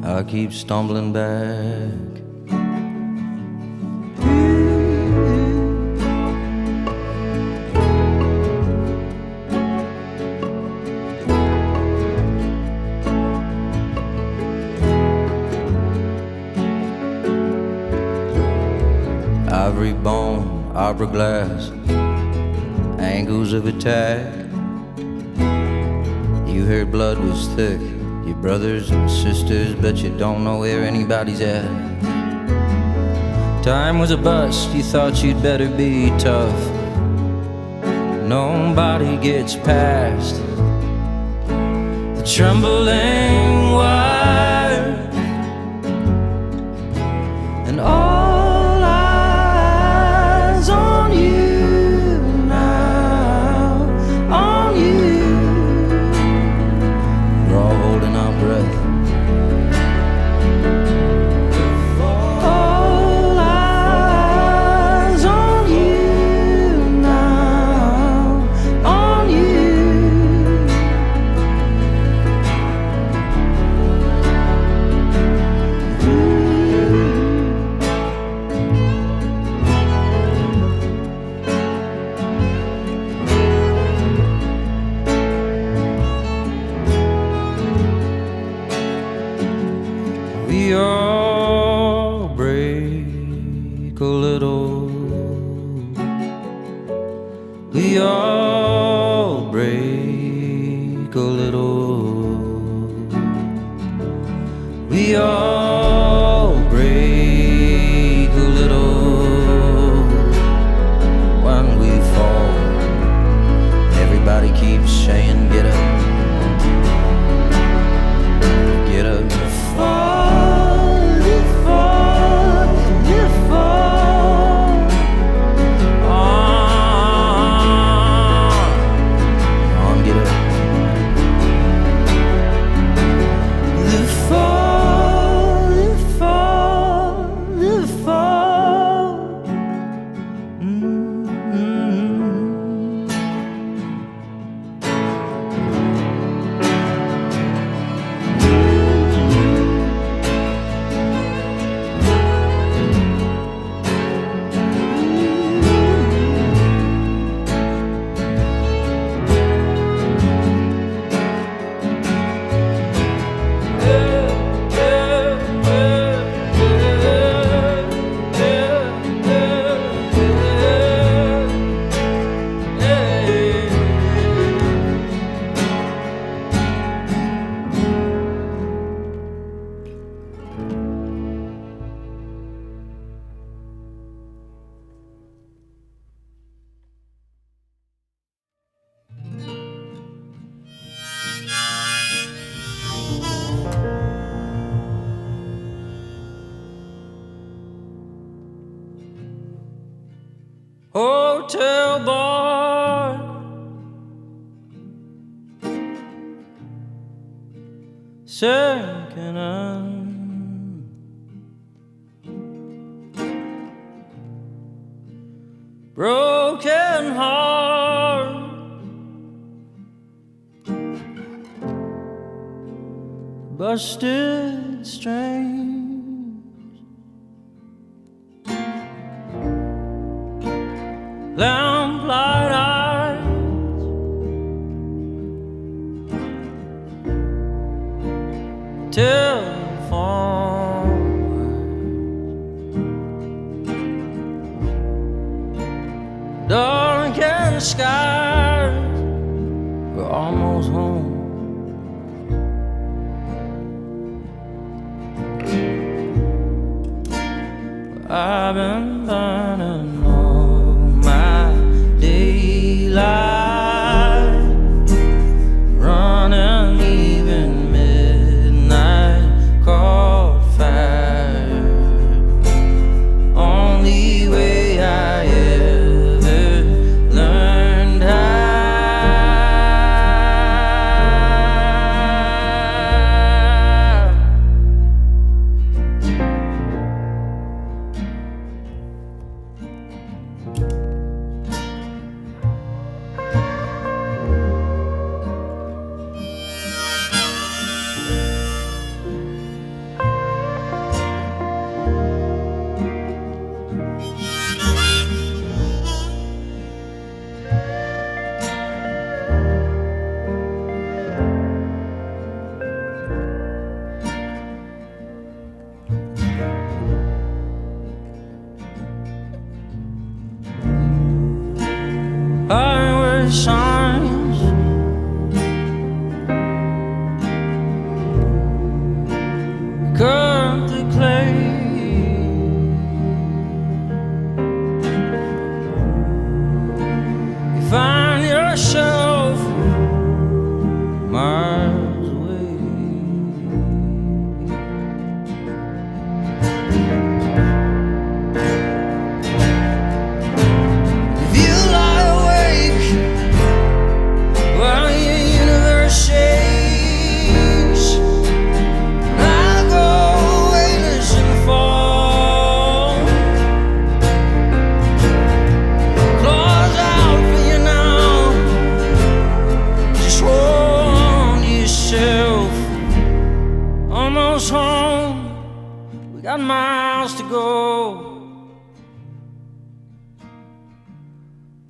I keep stumbling back. Ivory bone, opera glass, angles of attack. You heard blood was thick. Your brothers and sisters bet you don't know where anybody's at. Time was a bust, you thought you'd better be tough. Nobody gets past the trembling wire. And all eyes on you now, on you. We're all holding our breath. All eyes on you now, on you. We all break a little. We all break a little. We all break a little. When we fall, everybody keeps saying, get up. Get up. Hotel bar, second hand, broken heart, busted strings. Lamplight eyes, telephone wires, darkened skies. We're almost home. I've been burning daylight, running even midnight, caught fire. Only way I ever learned how. got miles to go.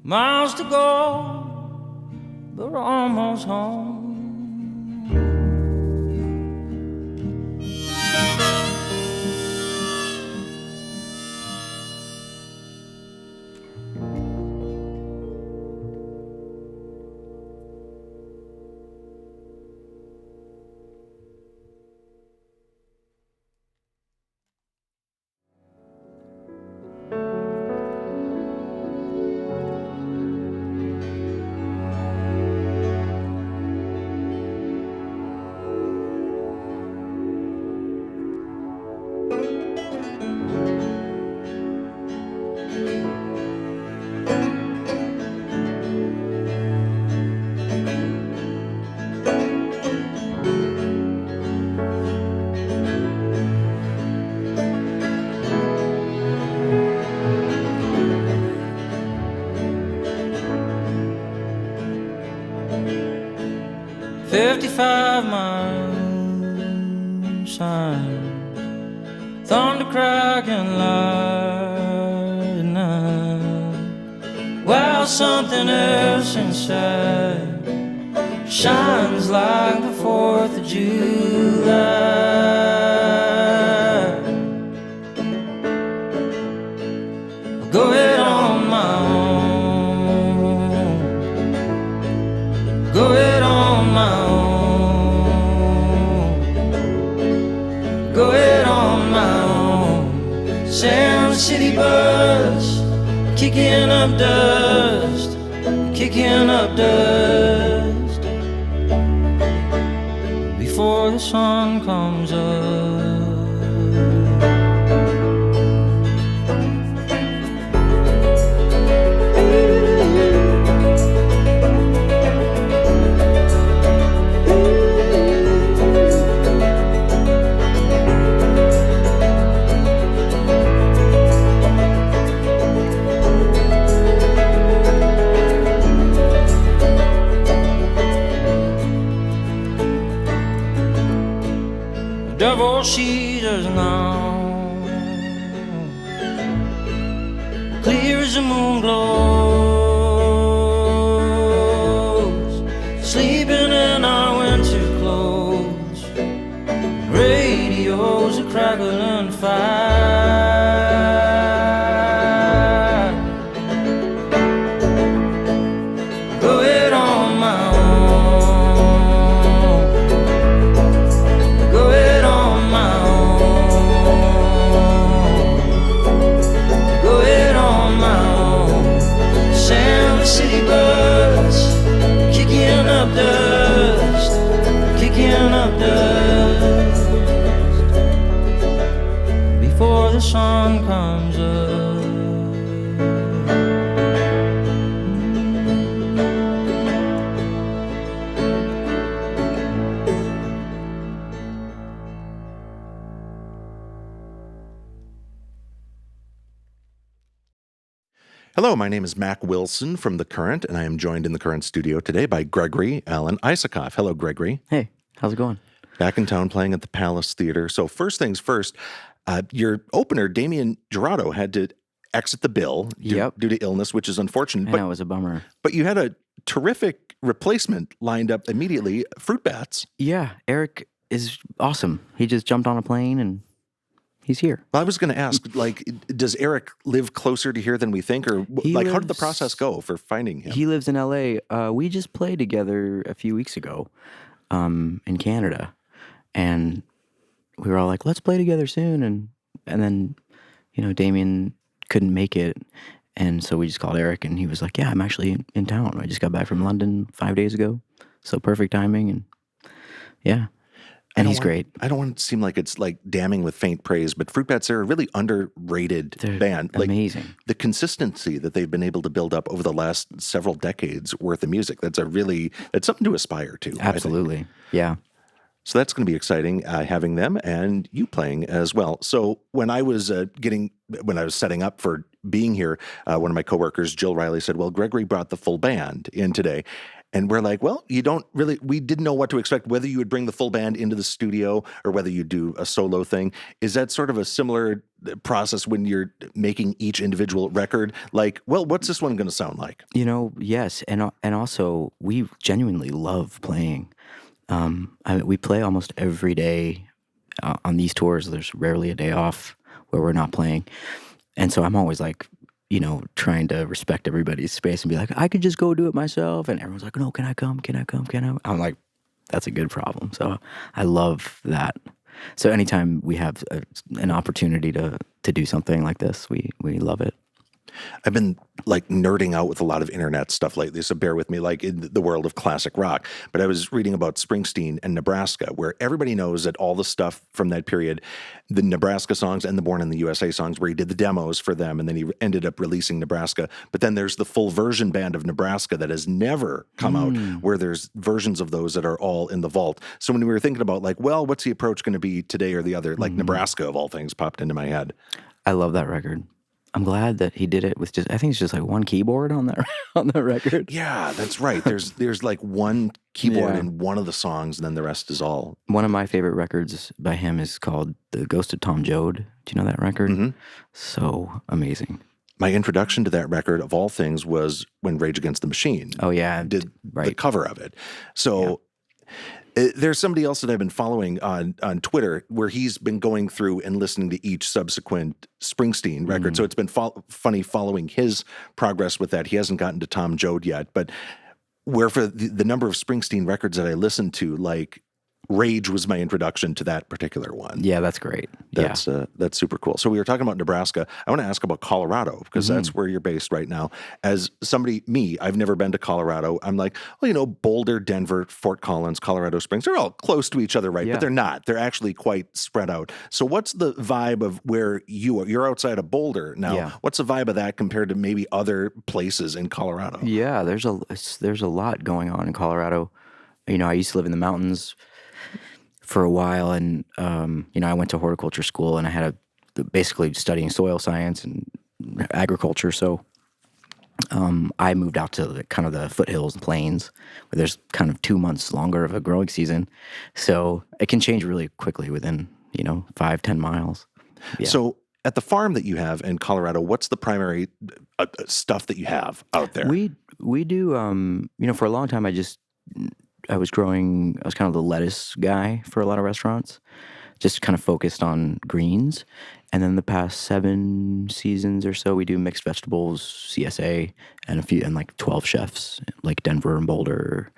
Miles to go, but we're almost home. 55 mile signs, thunder cracking lightning, while something else inside shines like the 4th of July. I'll go it on my own, go it on my own. Go it on my own. Sound city bus, kicking up dust, kicking up dust, before the sun comes up. Devil sees us now, clear as the moon glows, sleeping in our winter clothes, radios are crackling fire. Go it on my own, go it on my own, go it on my own. Sound the city bus, kicking up dust, kicking up dust, before the sun comes up. Hello, my name is Mac Wilson from The Current, and I am joined in the Current studio today by Gregory Alan Isakov. Hello, Gregory. Hey, how's it going? Back in town playing at the Palace Theater. So first things first, your opener, Damien Gerardo, had to exit the bill due to illness, which is unfortunate. I know, it was a bummer. But you had a terrific replacement lined up immediately, Fruit Bats. Yeah, Eric is awesome. He just jumped on a plane and he's here. Well, I was going to ask, does Eric live closer to here than we think? Or how did the process go for finding him? He lives in L.A. We just played together a few weeks ago in Canada. And we were all like, let's play together soon. And then, Damien couldn't make it. And so we just called Eric and he was like, yeah, I'm actually in town. I just got back from London 5 days ago. So perfect timing. And yeah. And he's great. I don't want it to seem like it's like damning with faint praise, but Fruit Bats are a really underrated band. Amazing. The consistency that they've been able to build up over the last several decades worth of music. That's something to aspire to. Absolutely. Yeah. So that's going to be exciting, having them and you playing as well. So when I was setting up for being here, one of my coworkers, Jill Riley, said, well, Gregory brought the full band in today. And we're like, well, we didn't know what to expect, whether you would bring the full band into the studio or whether you do a solo thing. Is that sort of a similar process when you're making each individual record? Like, well, what's this one going to sound like? Yes. And also, we genuinely love playing. We play almost every day on these tours. There's rarely a day off where we're not playing. And so I'm always like, trying to respect everybody's space and be like, I could just go do it myself. And everyone's like, no, can I come? Can I come? I'm like, that's a good problem. So I love that. So anytime we have an opportunity to do something like this, we love it. I've been like nerding out with a lot of internet stuff lately, so bear with me, like in the world of classic rock. But I was reading about Springsteen and Nebraska, where everybody knows that all the stuff from that period, the Nebraska songs and the Born in the USA songs, where he did the demos for them, and then he ended up releasing Nebraska. But then there's the full version band of Nebraska that has never come out, where there's versions of those that are all in the vault. So when we were thinking about like, well, what's the approach going to be today or the other, like Nebraska of all things popped into my head. I love that record. I'm glad that he did it with I think it's just like one keyboard on that record. Yeah, that's right. There's like one keyboard in one of the songs, and then the rest is all. One of my favorite records by him is called The Ghost of Tom Joad. Do you know that record? Mm-hmm. So amazing. My introduction to that record, of all things, was when Rage Against the Machine did the cover of it. So there's somebody else that I've been following on Twitter where he's been going through and listening to each subsequent Springsteen record. So it's been funny following his progress with that. He hasn't gotten to Tom Joad yet, but where for the number of Springsteen records that I listened to, like Rage was my introduction to that particular one. Yeah, that's great. That's super cool. So we were talking about Nebraska. I want to ask about Colorado, because that's where you're based right now. As somebody, I've never been to Colorado. I'm like, well, Boulder, Denver, Fort Collins, Colorado Springs, they're all close to each other, right? Yeah. But they're not. They're actually quite spread out. So what's the vibe of where you are? You're outside of Boulder now. Yeah. What's the vibe of that compared to maybe other places in Colorado? Yeah, there's a lot going on in Colorado. I used to live in the mountains for a while, and I went to horticulture school, and I had basically studying soil science and agriculture. So I moved out to kind of the foothills and plains, where there's kind of 2 months longer of a growing season. So it can change really quickly within 5-10 miles. Yeah. So at the farm that you have in Colorado, what's the primary stuff that you have out there? We do for a long time I was kind of the lettuce guy for a lot of restaurants, just kind of focused on greens. And then the past 7 seasons or so, we do mixed vegetables, CSA, and like 12 chefs, like Denver and Boulder,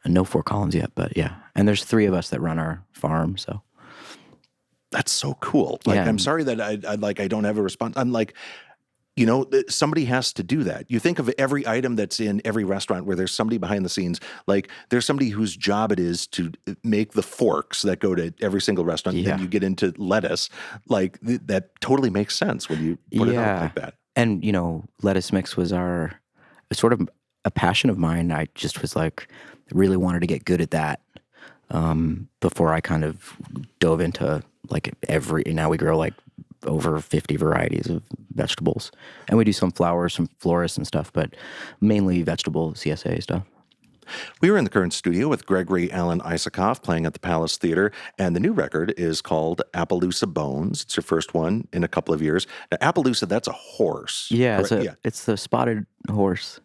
and no Fort Collins yet, but yeah. And there's 3 of us that run our farm, so. That's so cool. Like, I'm sorry that I don't have a response. I'm like, somebody has to do that. You think of every item that's in every restaurant where there's somebody behind the scenes, like there's somebody whose job it is to make the forks that go to every single restaurant. Yeah. And you get into lettuce, like that totally makes sense when you put it out like that. And, lettuce mix was sort of a passion of mine. I just was like, really wanted to get good at that before I kind of dove into like now we grow like over 50 varieties of vegetables. And we do some flowers, some florists and stuff, but mainly vegetable CSA stuff. We were in the current studio with Gregory Alan Isakov playing at the Palace Theater, and the new record is called Appaloosa Bones. It's your first one in a couple of years. Now, Appaloosa, that's a horse. Yeah, it's the spotted horse.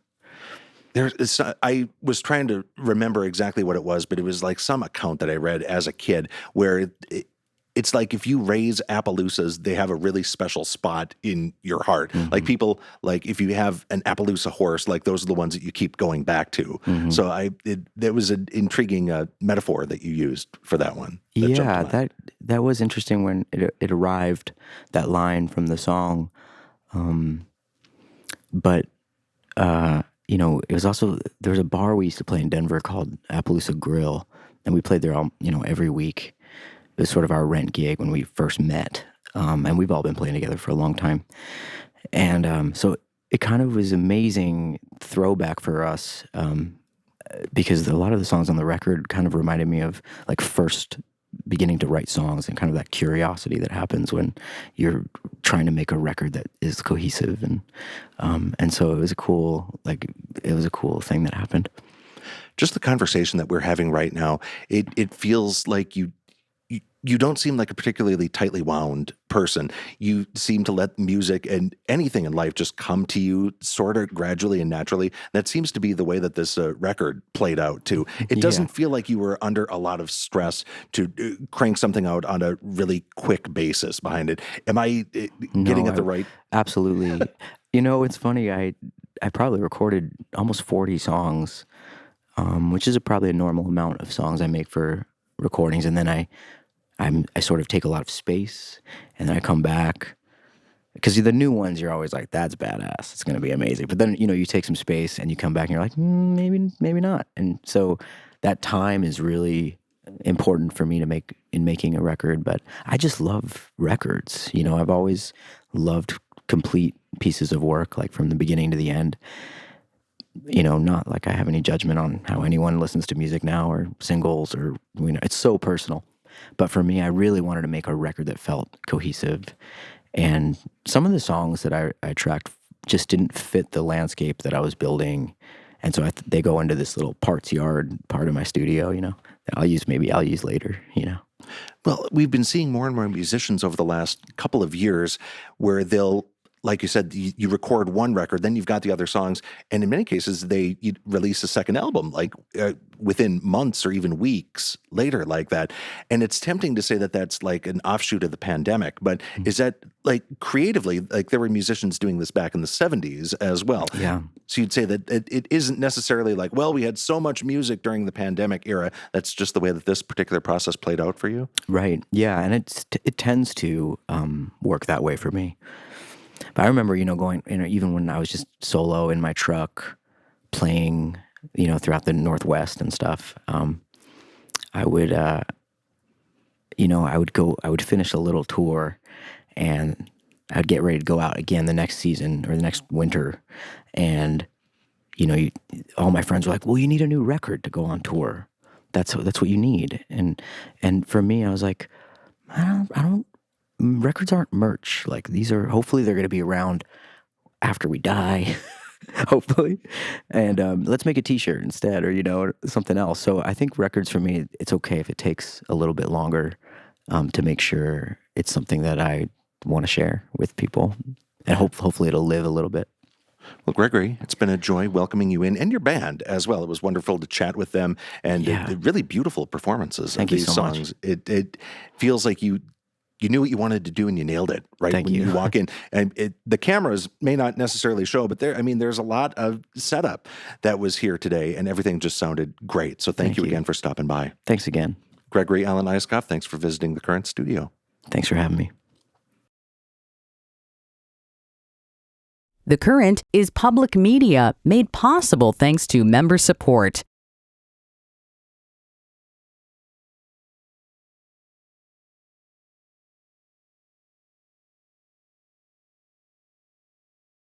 I was trying to remember exactly what it was, but it was like some account that I read as a kid where it's like if you raise Appaloosas, they have a really special spot in your heart. Mm-hmm. Like people, like if you have an Appaloosa horse, like those are the ones that you keep going back to. Mm-hmm. So there was an intriguing metaphor that you used for that one. That was interesting when it arrived, that line from the song. But it was also, there was a bar we used to play in Denver called Appaloosa Grill, and we played there every week. It was sort of our rent gig when we first met, and we've all been playing together for a long time. And so it kind of was amazing throwback for us because a lot of the songs on the record kind of reminded me of like first beginning to write songs and kind of that curiosity that happens when you're trying to make a record that is cohesive. And so it was a cool thing that happened. Just the conversation that we're having right now, it feels like you don't seem like a particularly tightly wound person. You seem to let music and anything in life just come to you sort of gradually and naturally. That seems to be the way that this record played out too. It doesn't feel like you were under a lot of stress to crank something out on a really quick basis behind it. Am I getting at the right? Absolutely. It's funny. I probably recorded almost 40 songs, which is probably a normal amount of songs I make for recordings, and then I sort of take a lot of space, and then I come back, because the new ones you're always like, that's badass, it's going to be amazing. But then you take some space and you come back and you're like, maybe not. And so that time is really important for me to make in making a record. But I just love records. I've always loved complete pieces of work, like from the beginning to the end. Not like I have any judgment on how anyone listens to music now or singles, or it's so personal. But for me, I really wanted to make a record that felt cohesive. And some of the songs that I tracked just didn't fit the landscape that I was building. And so they go into this little parts yard part of my studio, that I'll use later, Well, we've been seeing more and more musicians over the last couple of years where they'll, like you said, you record one record, then you've got the other songs, and in many cases, you release a second album, like within months or even weeks later, like that. And it's tempting to say that that's like an offshoot of the pandemic, but is that like creatively, like there were musicians doing this back in the 70s as well? Yeah. So you'd say that it isn't necessarily like, well, we had so much music during the pandemic era. That's just the way that this particular process played out for you? Right. Yeah, and it tends to work that way for me. But I remember, going, even when I was just solo in my truck playing, throughout the Northwest and stuff, I would finish a little tour, and I'd get ready to go out again the next season or the next winter. And, all my friends were like, well, you need a new record to go on tour. That's what you need. And for me, I was like, I don't, records aren't merch. Like, hopefully they're going to be around after we die, hopefully. And let's make a t-shirt instead, or something else. So I think records for me, it's okay if it takes a little bit longer to make sure it's something that I want to share with people, and hopefully it'll live a little bit. Well, Gregory, it's been a joy welcoming you in, and your band as well. It was wonderful to chat with them, and really beautiful performances of these songs. It feels like you knew what you wanted to do and you nailed it, right? Thank you. You walk in, and the cameras may not necessarily show, but there's a lot of setup that was here today, and everything just sounded great. So thank you again for stopping by. Thanks again. Gregory Alan Isakov, thanks for visiting the Current studio. Thanks for having me. The Current is public media made possible thanks to member support.